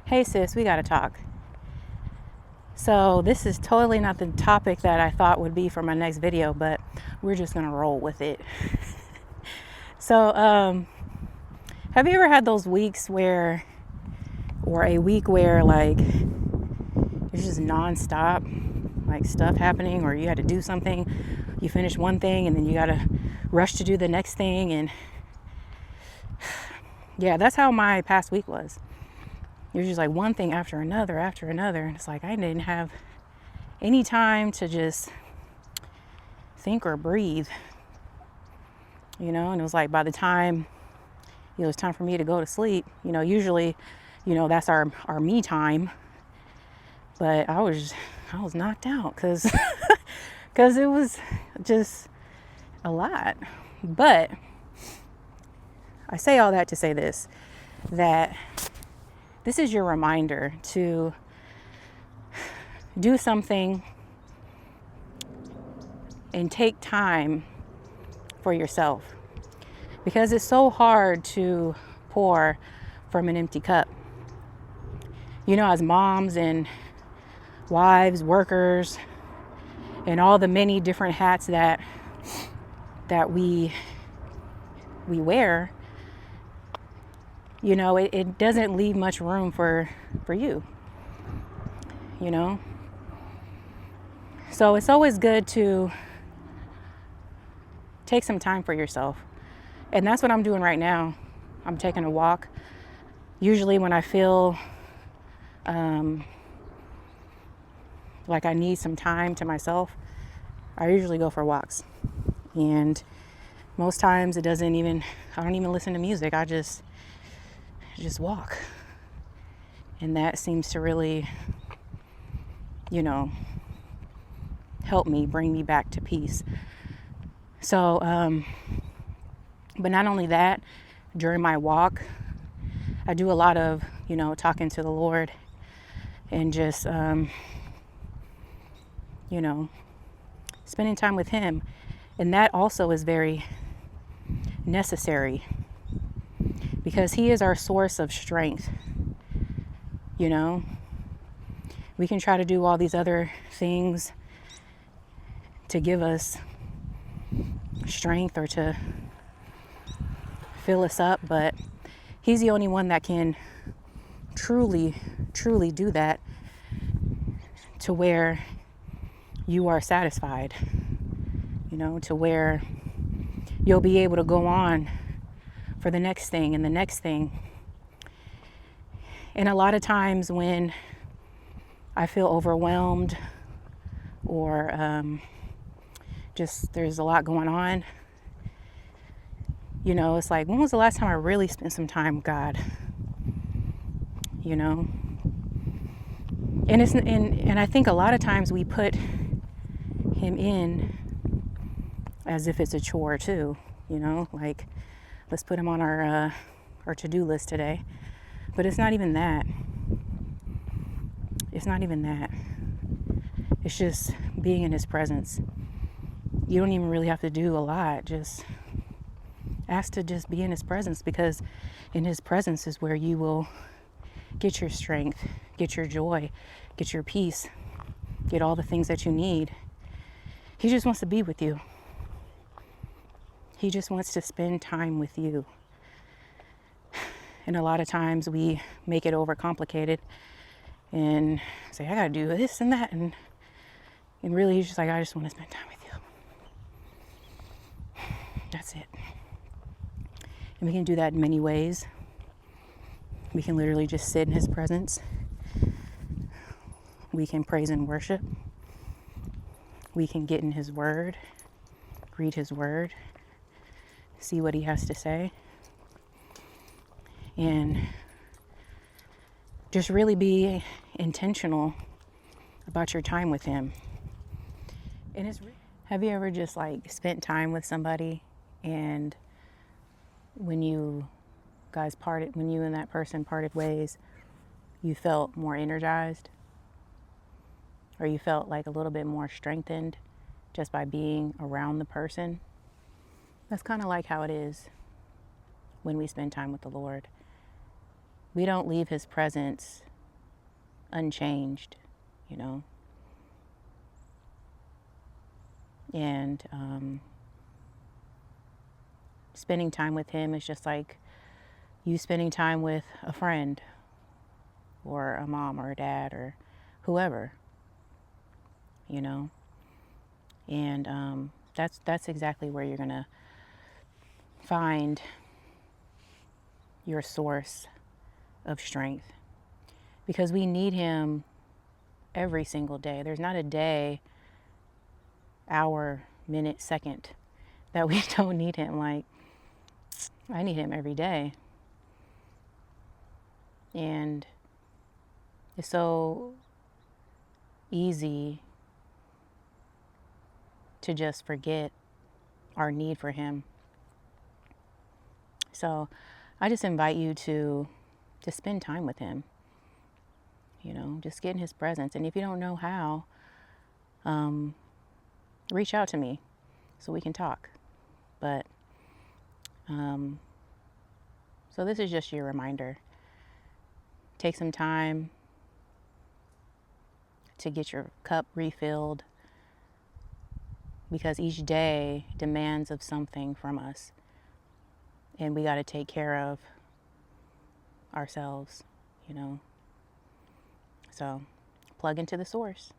Hey sis, we gotta talk. So this is totally not the topic that I thought would be for my next video, but we're just gonna roll with it. So, have you ever had those weeks where, or a week where like it's just nonstop, like stuff happening, or you had to do something, you finish one thing and then you gotta rush to do the next thing, and yeah, that's how my past week was. It was just like one thing after another, and it's like I didn't have any time to just think or breathe, and it was like by the time it was time for me to go to sleep, usually, that's our me time, but I was knocked out because it was just a lot. But I say all that to say that this is your reminder to do something and take time for yourself, because it's so hard to pour from an empty cup. As moms and wives, workers, and all the many different hats that we wear, it doesn't leave much room for you, So it's always good to take some time for yourself. And that's what I'm doing right now. I'm taking a walk. Usually when I feel like I need some time to myself, I usually go for walks. And most times I don't even listen to music. I just walk. And that seems to really, help me, bring me back to peace. So, but not only that, during my walk, I do a lot of, talking to the Lord and just, spending time with Him. And that also is very necessary because He is our source of strength. We can try to do all these other things to give us strength or to fill us up, but He's the only one that can truly do that, to where you are satisfied, to where you'll be able to go on for the next thing and the next thing. And a lot of times when I feel overwhelmed or just there's a lot going on, it's like, when was the last time I really spent some time with God? And I think a lot of times we put Him in as if it's a chore too, like, let's put Him on our to-do list today. But it's not even that. It's not even that. It's just being in His presence. You don't even really have to do a lot. Just ask to just be in His presence, because in His presence is where you will get your strength, get your joy, get your peace, get all the things that you need. He just wants to be with you. He just wants to spend time with you. And a lot of times we make it overcomplicated and say, I gotta do this and that, and really He's just like, I just want to spend time with you. That's it. And we can do that in many ways. We can literally just sit in His presence. We can praise and worship. We can get in His Word, read His Word, see what He has to say, and just really be intentional about your time with Him. And have you ever just like spent time with somebody, and when you and that person parted ways, you felt more energized, or you felt like a little bit more strengthened just by being around the person? That's kind of like how it is when we spend time with the Lord. We don't leave His presence unchanged, you know. And spending time with him is just like you spending time with a friend or a mom or a dad or whoever, you know. And that's exactly where you're gonna find your source of strength, because we need him every single day. There's not a day, hour, minute, second that we don't need him. Like, I need him every day. And it's so easy to just forget our need for him. So I just invite you to spend time with him, you know, just get in his presence. And if you don't know how, reach out to me so we can talk. But so this is just your reminder. Take some time to get your cup refilled, because each day demands of something from us, and we got to take care of ourselves, you know. So plug into the source.